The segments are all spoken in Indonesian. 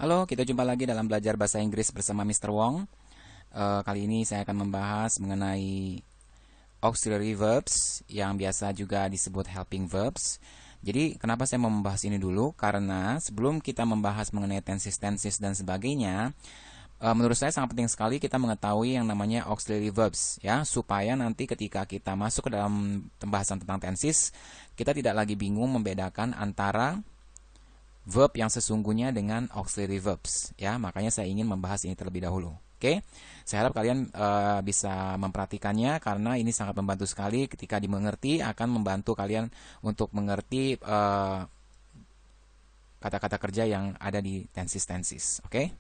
Halo, kita jumpa lagi dalam belajar bahasa Inggris bersama Mr. Wong. Kali ini saya akan membahas mengenai auxiliary verbs yang biasa juga disebut helping verbs. Jadi, kenapa saya mau membahas ini dulu? Karena sebelum kita membahas mengenai tenses dan sebagainya, menurut saya sangat penting sekali kita mengetahui yang namanya auxiliary verbs, ya, supaya nanti ketika kita masuk ke dalam pembahasan tentang tenses, kita tidak lagi bingung membedakan antara verb yang sesungguhnya dengan auxiliary verbs, ya. Makanya saya ingin membahas ini terlebih dahulu. Oke, saya harap kalian bisa memperhatikannya karena ini sangat membantu sekali ketika dimengerti, akan membantu kalian untuk mengerti kata-kata kerja yang ada di tenses. Oke.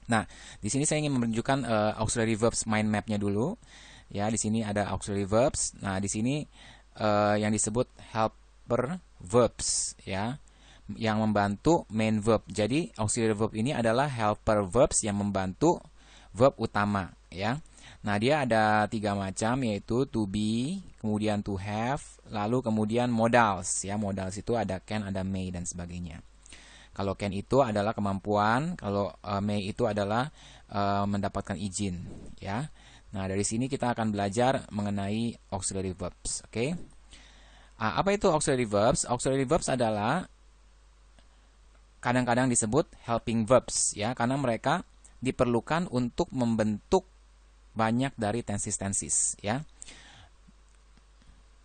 Nah, di sini saya ingin menunjukkan auxiliary verbs mind map-nya dulu. Ya, di sini ada auxiliary verbs. Nah, di sini yang disebut helper verbs, ya, yang membantu main verb. Jadi auxiliary verb ini adalah helper verbs yang membantu verb utama, ya. Nah, dia ada 3 macam, yaitu to be, kemudian to have, lalu kemudian modals, ya. Modals itu ada can, ada may dan sebagainya. Kalau can itu adalah kemampuan, kalau may itu adalah mendapatkan izin, ya. Nah, dari sini kita akan belajar mengenai auxiliary verbs, oke? Apa itu auxiliary verbs? Auxiliary verbs adalah kadang-kadang disebut helping verbs, ya, karena mereka diperlukan untuk membentuk banyak dari tenses, ya.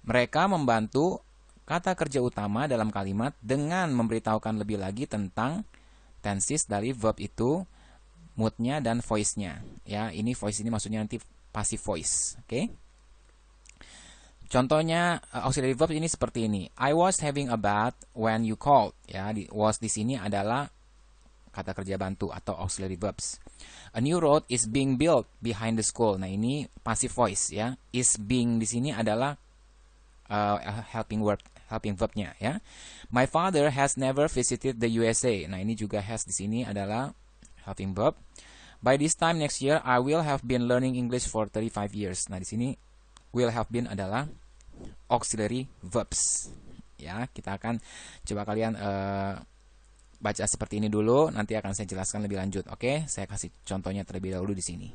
Mereka membantu kata kerja utama dalam kalimat dengan memberitahukan lebih lagi tentang tenses dari verb itu, moodnya dan voice-nya, ya. Ini voice ini maksudnya nanti passive voice, oke? Contohnya auxiliary verb ini seperti ini. I was having a bath when you called. Ya, was di sini adalah kata kerja bantu atau auxiliary verbs. A new road is being built behind the school. Nah, ini passive voice, ya. Is being di sini adalah helping verbnya, ya. My father has never visited the USA. Nah, ini juga has di sini adalah helping verb. By this time next year I will have been learning English for 35 years. Nah, di sini will have been adalah auxiliary verbs, ya. Kita akan coba kalian baca seperti ini dulu, nanti akan saya jelaskan lebih lanjut. Oke, saya kasih contohnya terlebih dahulu di sini.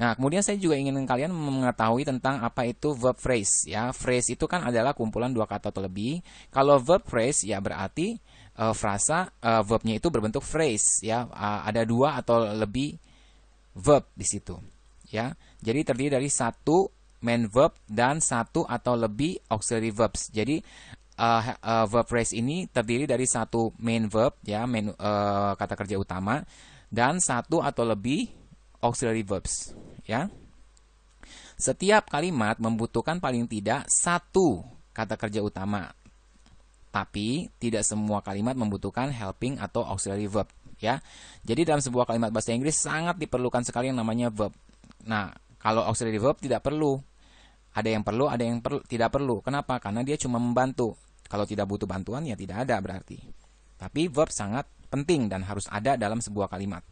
Nah, kemudian saya juga ingin kalian mengetahui tentang apa itu verb phrase, ya. Phrase itu kan adalah kumpulan 2 kata atau lebih. Kalau verb phrase, ya berarti frasa verbnya itu berbentuk phrase, ya. Ada 2 atau lebih verb di situ, ya. Jadi terdiri dari satu main verb dan 1 atau lebih auxiliary verbs. Jadi verb phrase ini terdiri dari 1 main verb, ya, kata kerja utama, dan 1 atau lebih auxiliary verbs, ya. Setiap kalimat membutuhkan paling tidak 1 kata kerja utama, tapi tidak semua kalimat membutuhkan helping atau auxiliary verb, ya. Jadi dalam sebuah kalimat bahasa Inggris sangat diperlukan sekali yang namanya verb. Nah, kalau auxiliary verb tidak perlu. Ada yang perlu, ada yang tidak perlu. Kenapa? Karena dia cuma membantu. Kalau tidak butuh bantuan, ya tidak ada berarti. Tapi verb sangat penting dan harus ada dalam sebuah kalimat.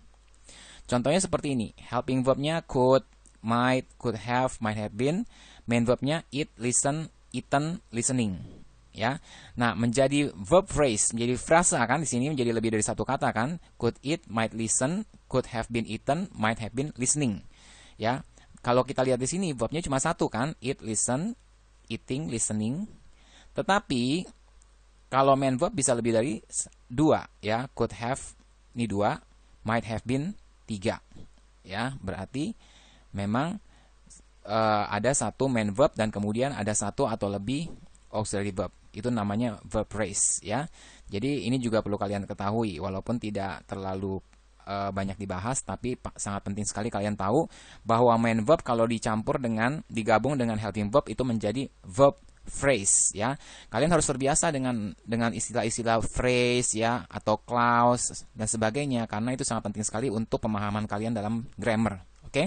Contohnya seperti ini. Helping verbnya could, might, could have, might have been. Main verbnya eat, listen, eaten, listening. Ya. Nah, menjadi verb phrase, menjadi frasa kan di sini menjadi lebih dari 1 kata kan? Could eat, might listen, could have been eaten, might have been listening. Ya. Kalau kita lihat di sini verbnya cuma 1 kan, eat, listen, eating, listening. Tetapi kalau main verb bisa lebih dari 2, ya. Could have ini 2, might have been 3, ya. Berarti memang ada 1 main verb dan kemudian ada 1 atau lebih auxiliary verb. Itu namanya verb phrase, ya. Jadi ini juga perlu kalian ketahui walaupun tidak terlalu banyak dibahas, tapi sangat penting sekali kalian tahu bahwa main verb kalau digabung dengan helping verb itu menjadi verb phrase, ya. Kalian harus terbiasa dengan istilah-istilah phrase, ya, atau clause dan sebagainya karena itu sangat penting sekali untuk pemahaman kalian dalam grammar, oke?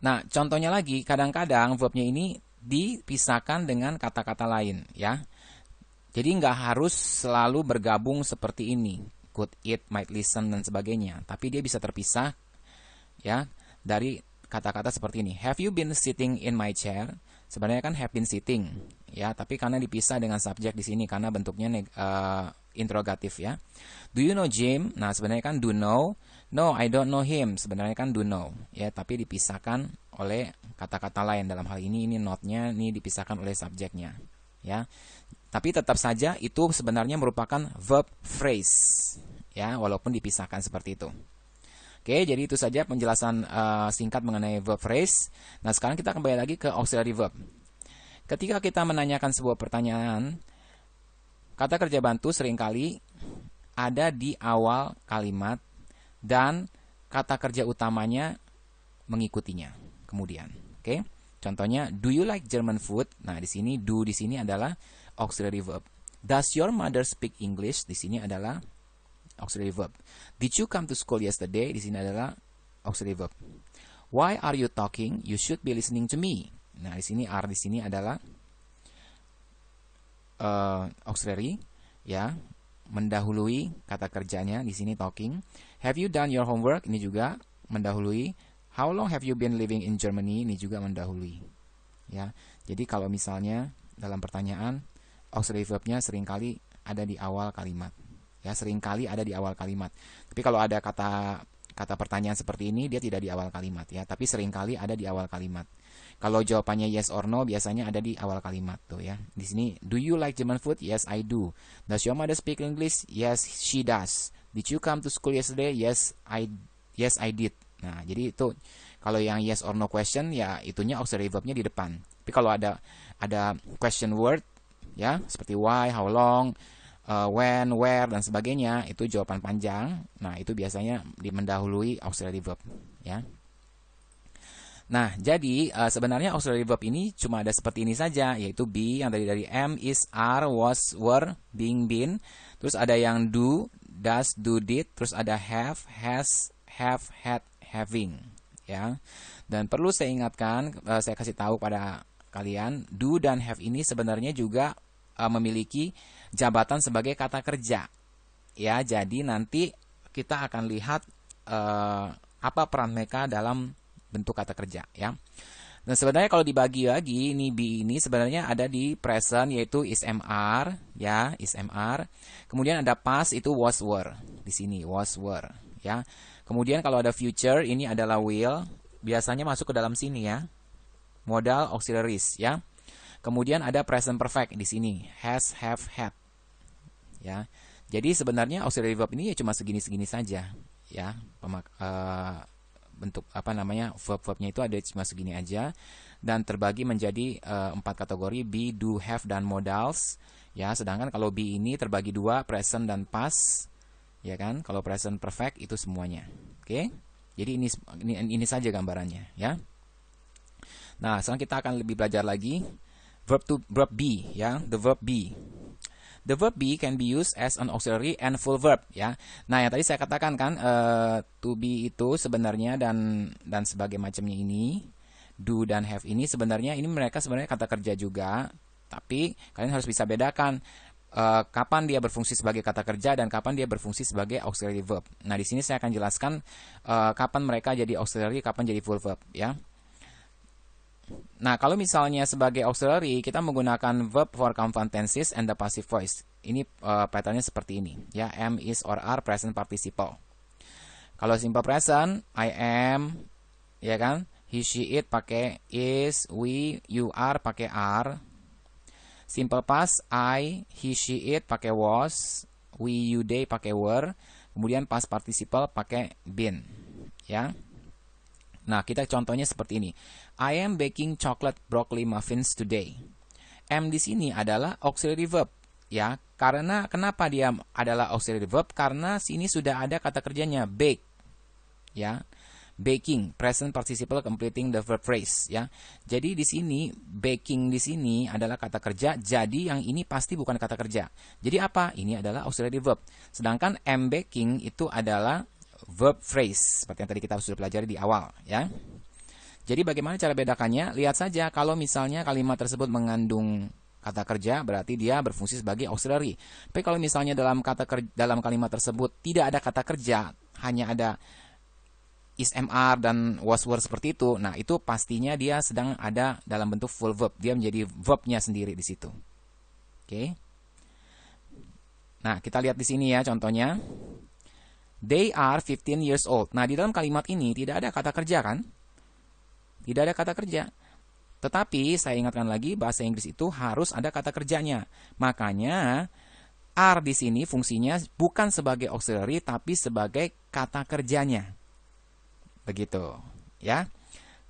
Nah, contohnya lagi, kadang-kadang verbnya ini dipisahkan dengan kata-kata lain, ya. Jadi nggak harus selalu bergabung seperti ini. Could, eat, might, listen, dan sebagainya. Tapi dia bisa terpisah, ya, dari kata-kata seperti ini. Have you been sitting in my chair? Sebenarnya kan have been sitting, ya, tapi karena dipisah dengan subjek di sini karena bentuknya interrogatif ya. Do you know Jim? Nah, sebenarnya kan do know. No, I don't know him. Sebenarnya kan do know ya, tapi dipisahkan oleh kata-kata lain. Dalam hal ini not-nya ini dipisahkan oleh subjeknya ya. Tapi tetap saja itu sebenarnya merupakan verb phrase ya, walaupun dipisahkan seperti itu. Oke, jadi itu saja penjelasan singkat mengenai verb phrase. Nah, sekarang kita kembali lagi ke auxiliary verb. Ketika kita menanyakan sebuah pertanyaan, kata kerja bantu seringkali ada di awal kalimat dan kata kerja utamanya mengikutinya kemudian. Oke. Contohnya, do you like German food? Nah, di sini do di sini adalah auxiliary verb. Does your mother speak English? Di sini adalah auxiliary verb. Did you come to school yesterday? Di sini adalah auxiliary verb. Why are you talking? You should be listening to me. Nah, di sini are di sini adalah auxiliary ya, mendahului kata kerjanya di sini talking. Have you done your homework? Ini juga mendahului. How long have you been living in Germany? Ini juga mendahului. Ya. Jadi kalau misalnya dalam pertanyaan auxiliary verbnya seringkali ada di awal kalimat. Ya, seringkali ada di awal kalimat. Tapi kalau ada kata pertanyaan seperti ini dia tidak di awal kalimat ya, tapi seringkali ada di awal kalimat. Kalau jawabannya yes or no biasanya ada di awal kalimat tuh ya. Di sini, do you like German food? Yes, I do. Does your mother speak English? Yes, she does. Did you come to school yesterday? Yes, I did. Nah, jadi itu kalau yang yes or no question ya itunya auxiliary verbnya di depan. Tapi kalau ada question word ya, seperti why, how long, when, where dan sebagainya, itu jawaban panjang. Nah, itu biasanya mendahului auxiliary verb ya. Nah, jadi sebenarnya auxiliary verb ini cuma ada seperti ini saja, yaitu be yang dari am, is, are, was, were, being, been. Terus ada yang do, does, do, did. Terus ada have, has, have, had, having. Ya. Dan perlu saya ingatkan, saya kasih tahu pada kalian, do dan have ini sebenarnya juga memiliki jabatan sebagai kata kerja. Ya, jadi nanti kita akan lihat apa peran mereka dalam bentuk kata kerja ya. Dan sebenarnya kalau dibagi lagi ini be ini sebenarnya ada di present yaitu is mr ya, is mr. Kemudian ada past itu was were. Di sini was were ya. Kemudian kalau ada future ini adalah will, biasanya masuk ke dalam sini ya. Modal auxiliaries ya. Kemudian ada present perfect di sini, has, have, had. Ya. Jadi sebenarnya auxiliary verb ini ya cuma segini-segini saja ya. Bentuk verb-verbnya itu ada cuma segini aja dan terbagi menjadi 4 kategori, be, do, have dan modals ya. Sedangkan kalau be ini terbagi 2, present dan past ya kan. Kalau present perfect itu semuanya. Oke. Jadi ini saja gambarannya ya. Nah, sekarang kita akan lebih belajar lagi verb be ya, the verb be. The verb be can be used as an auxiliary and full verb ya. Nah, yang tadi saya katakan kan to be itu sebenarnya dan sebagai macamnya ini, do dan have ini sebenarnya mereka sebenarnya kata kerja juga, tapi kalian harus bisa bedakan kapan dia berfungsi sebagai kata kerja dan kapan dia berfungsi sebagai auxiliary verb. Nah, di sini saya akan jelaskan kapan mereka jadi auxiliary, kapan jadi full verb ya. Nah, kalau misalnya sebagai auxiliary kita menggunakan verb for compound tenses and the passive voice. Ini patternnya seperti ini ya, am, is, or are present participle. Kalau simple present, I am ya kan, he, she, it pakai is, we, you are pakai are. Simple past, I, he, she, it pakai was, we, you, they pakai were. Kemudian past participle pakai been ya. Nah, kita contohnya seperti ini. I am baking chocolate broccoli muffins today. Am di sini adalah auxiliary verb, ya. Karena kenapa dia adalah auxiliary verb? Karena sini sudah ada kata kerjanya bake, ya. Baking, present participle completing the verb phrase, ya. Jadi di sini baking di sini adalah kata kerja. Jadi yang ini pasti bukan kata kerja. Jadi apa? Ini adalah auxiliary verb. Sedangkan am baking itu adalah verb phrase seperti yang tadi kita sudah pelajari di awal ya. Jadi bagaimana cara bedakannya? Lihat saja kalau misalnya kalimat tersebut mengandung kata kerja berarti dia berfungsi sebagai auxiliary. Tapi kalau misalnya dalam kalimat tersebut tidak ada kata kerja, hanya ada is, mr dan was, were seperti itu, nah itu pastinya dia sedang ada dalam bentuk full verb. Dia menjadi verbnya sendiri di situ. Oke. Nah, kita lihat di sini ya contohnya. They are 15 years old. Nah, di dalam kalimat ini tidak ada kata kerja kan? Tidak ada kata kerja. Tetapi saya ingatkan lagi, bahasa Inggris itu harus ada kata kerjanya. Makanya are di sini fungsinya bukan sebagai auxiliary tapi sebagai kata kerjanya. Begitu, ya.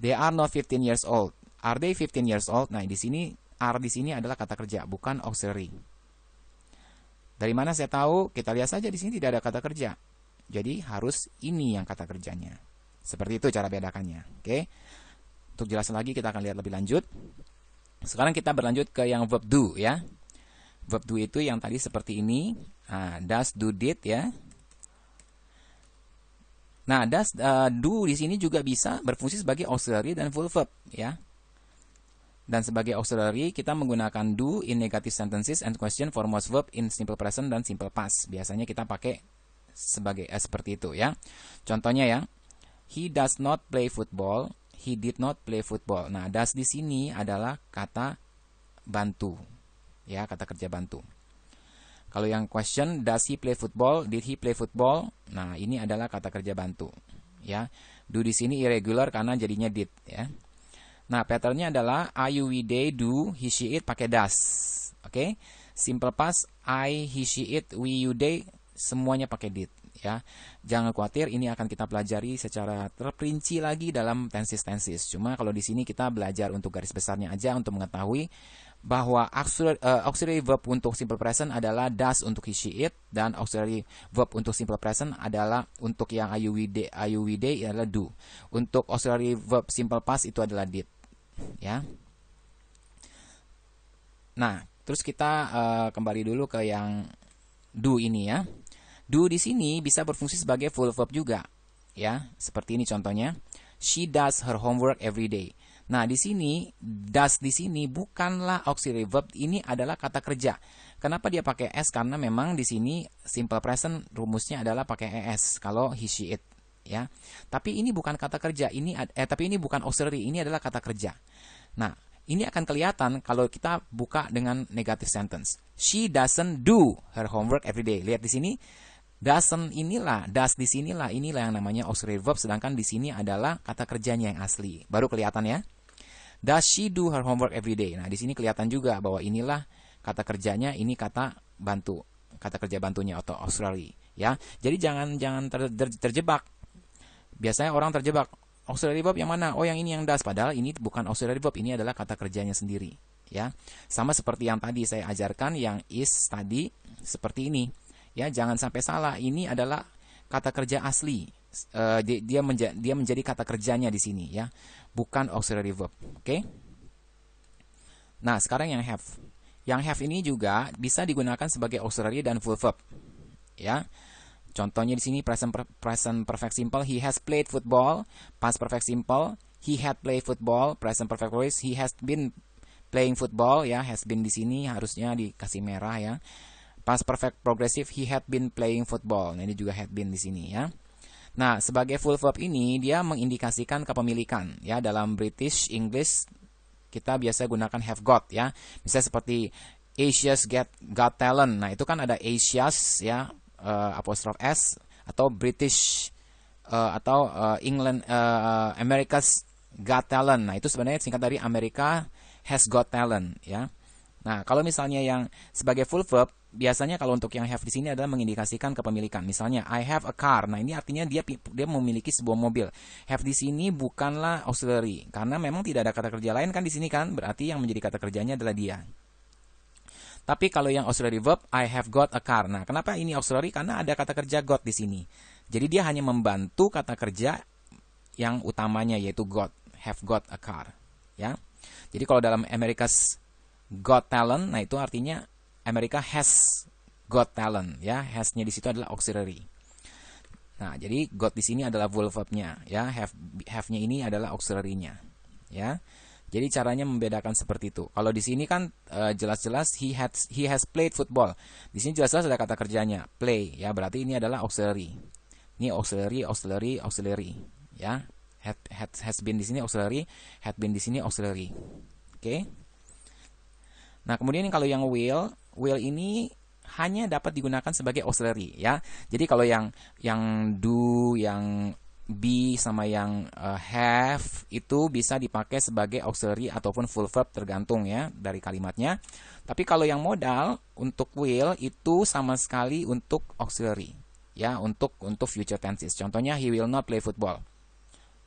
They are not 15 years old. Are they 15 years old? Nah, di sini are di sini adalah kata kerja, bukan auxiliary. Dari mana saya tahu? Kita lihat saja di sini tidak ada kata kerja. Jadi harus ini yang kata kerjanya. Seperti itu cara bedakannya. Oke. Untuk jelas lagi kita akan lihat lebih lanjut. Sekarang kita berlanjut ke yang verb do ya. Verb do itu yang tadi seperti ini. Nah, does, do, did ya. Nah, does, do di sini juga bisa berfungsi sebagai auxiliary dan full verb ya. Dan sebagai auxiliary kita menggunakan do in negative sentences and question for most verb in simple present dan simple past. Biasanya kita pakai sebagai seperti itu ya. Contohnya ya, he does not play football, he did not play football. Nah, does di sini adalah kata bantu ya, kata kerja bantu. Kalau yang question, does he play football, did he play football? Nah, ini adalah kata kerja bantu ya. Do di sini irregular karena jadinya did ya. Nah, patternnya adalah I, you, we, they, do, he, she, it pakai does. Oke. Simple past I, he, she, it, we, you, they semuanya pakai did ya. Jangan khawatir, ini akan kita pelajari secara terperinci lagi dalam tenses. Cuma kalau di sini kita belajar untuk garis besarnya aja untuk mengetahui bahwa auxiliary verb untuk simple present adalah does untuk he, she, it, dan auxiliary verb untuk simple present adalah untuk yang I, you, we, they adalah do. Untuk auxiliary verb simple past itu adalah did ya. Nah, terus kita kembali dulu ke yang do ini ya. Do di sini bisa berfungsi sebagai full verb juga, ya. Seperti ini contohnya. She does her homework every day. Nah, di sini does di sini bukanlah auxiliary verb, ini adalah kata kerja. Kenapa dia pakai s? Karena memang di sini simple present rumusnya adalah pakai es kalau he, she, it, ya. Tapi ini bukan kata kerja, tapi ini bukan auxiliary, ini adalah kata kerja. Nah, ini akan kelihatan kalau kita buka dengan negative sentence. She doesn't do her homework every day. Lihat di sini. Doesn't inilah, does di sinilah, inilah yang namanya auxiliary verb, sedangkan di sini adalah kata kerjanya yang asli. Baru kelihatan ya. Does she do her homework every day? Nah, di sini kelihatan juga bahwa inilah kata kerjanya, ini kata bantu, kata kerja bantunya atau auxiliary, ya. Jadi jangan terjebak. Biasanya orang terjebak, auxiliary verb yang mana? Oh, yang ini yang does, padahal ini bukan auxiliary verb, ini adalah kata kerjanya sendiri, ya. Sama seperti yang tadi saya ajarkan yang is tadi seperti ini. Ya, jangan sampai salah. Ini adalah kata kerja asli. Dia menjadi kata kerjanya di sini ya, bukan auxiliary verb. Oke. Nah, sekarang yang have. Yang have ini juga bisa digunakan sebagai auxiliary dan full verb. Ya. Contohnya di sini present perfect simple, he has played football. Past perfect simple, he had played football. Present perfect voice, he has been playing football. Ya, has been di sini harusnya dikasih merah ya. Past perfect progressive, he had been playing football. Nah, ini juga had been di sini ya. Nah, sebagai full verb ini dia mengindikasikan kepemilikan ya. Dalam British English kita biasa gunakan have got ya. Misalnya seperti Asia's got talent. Nah, itu kan ada Asia's ya, apostrof s, atau British atau England, America's got talent. Nah, itu sebenarnya singkat dari America has got talent ya. Nah, kalau misalnya yang sebagai full verb, biasanya kalau untuk yang have di sini adalah mengindikasikan kepemilikan. Misalnya I have a car. Nah, ini artinya dia memiliki sebuah mobil. Have di sini bukanlah auxiliary karena memang tidak ada kata kerja lain kan di sini kan, berarti yang menjadi kata kerjanya adalah dia. Tapi kalau yang auxiliary verb, I have got a car. Nah, kenapa ini auxiliary? Karena ada kata kerja got di sini. Jadi dia hanya membantu kata kerja yang utamanya yaitu got, have got a car, ya. Jadi kalau dalam America's got talent, nah itu artinya America has got talent ya, has-nya di situ adalah auxiliary. Nah, jadi got di sini adalah full verb-nya ya, have-nya ini adalah auxiliary-nya ya. Jadi caranya membedakan seperti itu. Kalau di sini kan jelas-jelas he has played football. Di sini jelas-jelas ada kata kerjanya play ya, berarti ini adalah auxiliary. Ini auxiliary ya. Has been di sini auxiliary, had been di sini auxiliary. Oke. Nah, kemudian kalau yang will ini hanya dapat digunakan sebagai auxiliary ya. Jadi kalau yang do, yang be sama yang have itu bisa dipakai sebagai auxiliary ataupun full verb tergantung ya dari kalimatnya. Tapi kalau yang modal untuk will itu sama sekali untuk auxiliary ya, untuk future tenses. Contohnya he will not play football.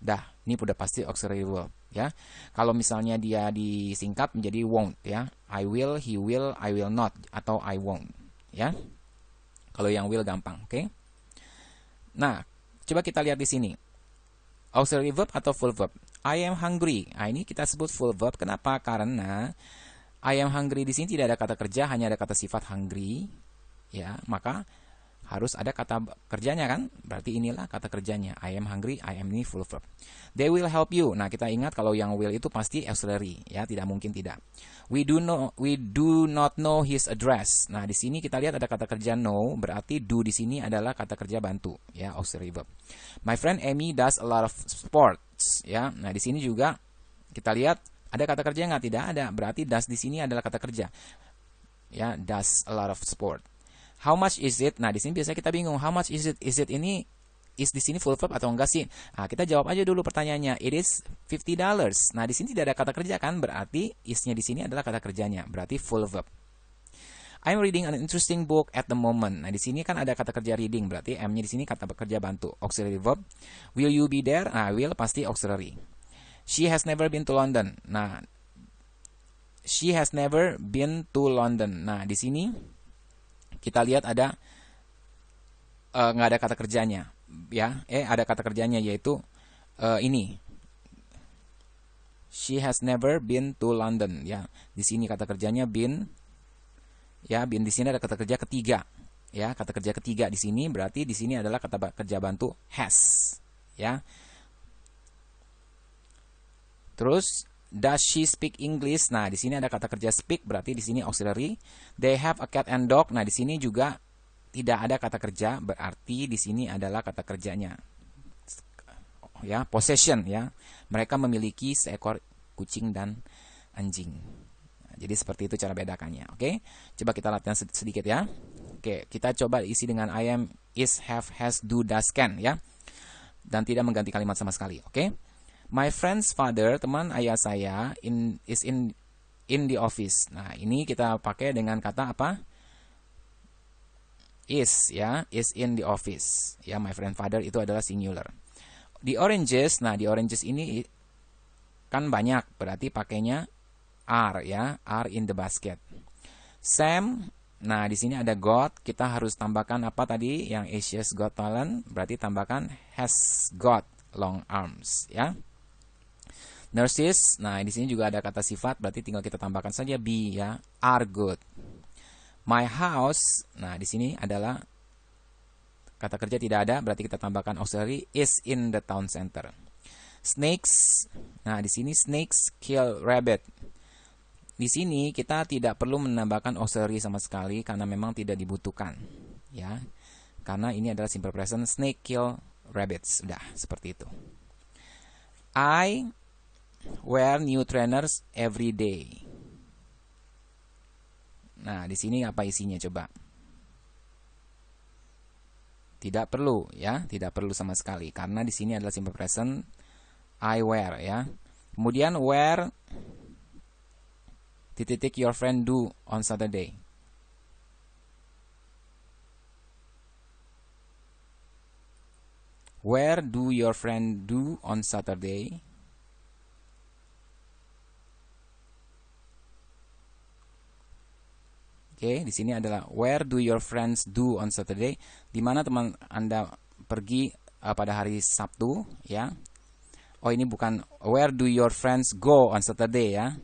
Dah, ini udah pasti auxiliary verb ya. Kalau misalnya dia disingkat menjadi won't ya. I will, he will, I will not atau I won't ya. Kalau yang will gampang, oke? Nah, coba kita lihat di sini. Auxiliary verb atau full verb? I am hungry. Nah, ini kita sebut full verb. Kenapa? Karena I am hungry di sini tidak ada kata kerja, hanya ada kata sifat hungry ya. Maka harus ada kata kerjanya kan? Berarti inilah kata kerjanya. I am hungry, I am ini full verb. They will help you. Nah, kita ingat kalau yang will itu pasti auxiliary ya, tidak mungkin tidak. We do not know his address. Nah, di sini kita lihat ada kata kerja know, berarti do di sini adalah kata kerja bantu ya, auxiliary verb. My friend Amy does a lot of sports ya. Nah, di sini juga kita lihat ada kata kerja nggak? Tidak ada. Berarti does di sini adalah kata kerja. Ya, does a lot of sport. How much is it? Nah, di sini biasanya kita bingung. How much is it? Is it ini is di sini full verb atau enggak sih? Nah, kita jawab aja dulu pertanyaannya. It is $50. Nah, di sini tidak ada kata kerja kan? Berarti is-nya di sini adalah kata kerjanya. Berarti full verb. I'm reading an interesting book at the moment. Nah, di sini kan ada kata kerja reading. Berarti M-nya di sini kata kerja bantu. Auxiliary verb. Will you be there? Nah, will pasti auxiliary. She has never been to London. Nah, she has never been to London. Nah, di sini kita lihat ada nggak ada kata kerjanya ya, ada kata kerjanya yaitu ini she has never been to London ya. Di sini kata kerjanya been ya, been di sini ada kata kerja ketiga ya, kata kerja ketiga di sini berarti di sini adalah kata kerja bantu has ya. Terus does she speak English? Nah, di sini ada kata kerja speak, berarti di sini auxiliary. They have a cat and dog. Nah, di sini juga tidak ada kata kerja, berarti di sini adalah kata kerjanya. Ya, possession ya. Mereka memiliki seekor kucing dan anjing. Nah, jadi seperti itu cara bedakannya, oke? Coba kita latihan sedikit ya. Oke, kita coba isi dengan I am, is, have, has, do, does, can ya. Dan tidak mengganti kalimat sama sekali, oke? My friend's father, teman ayah saya, is in the office. Nah, ini kita pakai dengan kata apa? Is ya, is in the office. Ya, my friend father itu adalah singular. The oranges, nah the oranges ini kan banyak, berarti pakainya are ya, are in the basket. Sam, nah di sini ada got, kita harus tambahkan apa tadi? Yang Asia's Got Talent, berarti tambahkan has got long arms ya. Nurses, nah di sini juga ada kata sifat, berarti tinggal kita tambahkan saja be ya, are good. My house, nah di sini adalah kata kerja tidak ada, berarti kita tambahkan auxiliary is in the town center. Snakes, nah di sini snakes kill rabbit. Di sini kita tidak perlu menambahkan auxiliary sama sekali karena memang tidak dibutuhkan, ya. Karena ini adalah simple present, snake kill rabbits, sudah seperti itu. I wear new trainers every day. Nah, di sini apa isinya coba? Tidak perlu ya, tidak perlu sama sekali karena di sini adalah simple present I wear ya. Kemudian where titik your friend do on Saturday. Where do your friend do on Saturday? Oke, di sini adalah where do your friends do on Saturday? Di mana teman Anda pergi pada hari Sabtu, ya. Oh, ini bukan where do your friends go on Saturday ya.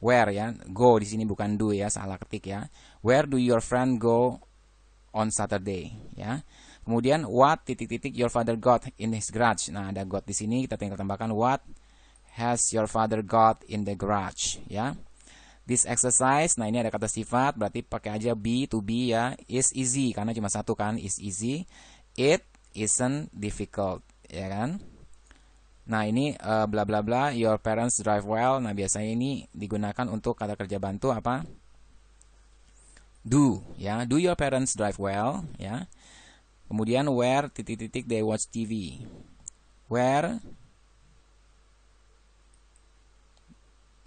Where ya, go di sini bukan do ya, salah ketik ya. Where do your friend go on Saturday ya. Kemudian what titik-titik your father got in his garage. Nah, ada got di sini, kita tinggal tambahkan what has your father got in the garage ya. This exercise, nah ini ada kata sifat, berarti pakai aja be to be ya. Is easy, karena cuma satu kan, is easy. It isn't difficult, ya kan? Nah ini bla bla bla, your parents drive well. Nah biasanya ini digunakan untuk kata kerja bantu apa? Do, ya. Do your parents drive well, ya. Kemudian where titik-titik they watch TV. Where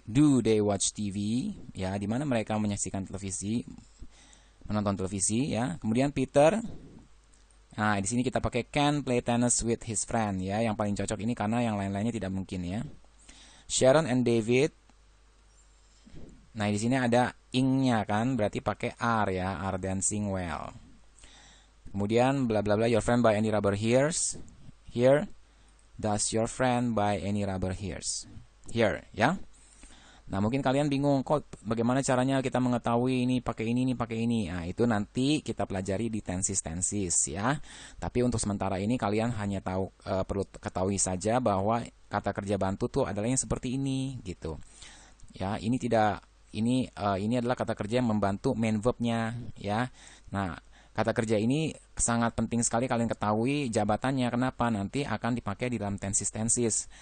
do they watch TV? Ya, di mana mereka menyaksikan televisi, menonton televisi, ya. Kemudian Peter, nah di sini kita pakai can play tennis with his friend, ya. Yang paling cocok ini karena yang lain-lainnya tidak mungkin, ya. Sharon and David. Nah di sini ada ing-nya kan, berarti pakai are, ya. Are dancing well. Kemudian bla bla bla, your friend buy any rubber hairs. Here, does your friend buy any rubber hairs? Here, ya. Nah, mungkin kalian bingung, kok bagaimana caranya kita mengetahui ini pakai ini pakai ini. Nah, itu nanti kita pelajari di tenses, ya. Tapi untuk sementara ini kalian hanya tahu perlu ketahui saja bahwa kata kerja bantu tuh adalah yang seperti ini, gitu. Ya, ini tidak ini adalah kata kerja yang membantu main verb-nya, ya. Nah, kata kerja ini sangat penting sekali kalian ketahui jabatannya. Kenapa? Nanti akan dipakai di dalam tenses.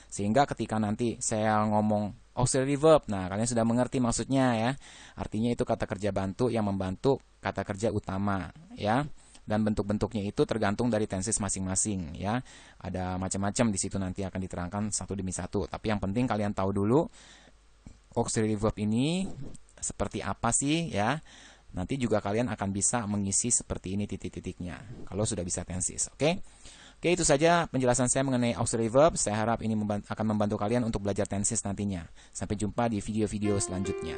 Sehingga ketika nanti saya ngomong auxiliary verb, nah kalian sudah mengerti maksudnya, ya. Artinya itu kata kerja bantu yang membantu kata kerja utama, ya. Dan bentuk-bentuknya itu tergantung dari tenses masing-masing, ya. Ada macam-macam di situ, nanti akan diterangkan satu demi satu. Tapi yang penting kalian tahu dulu auxiliary verb ini seperti apa sih, ya. Nanti juga kalian akan bisa mengisi seperti ini titik-titiknya kalau sudah bisa tenses, oke? Oke, itu saja penjelasan saya mengenai auxiliary verb. Saya harap ini akan membantu kalian untuk belajar tenses nantinya. Sampai jumpa di video-video selanjutnya.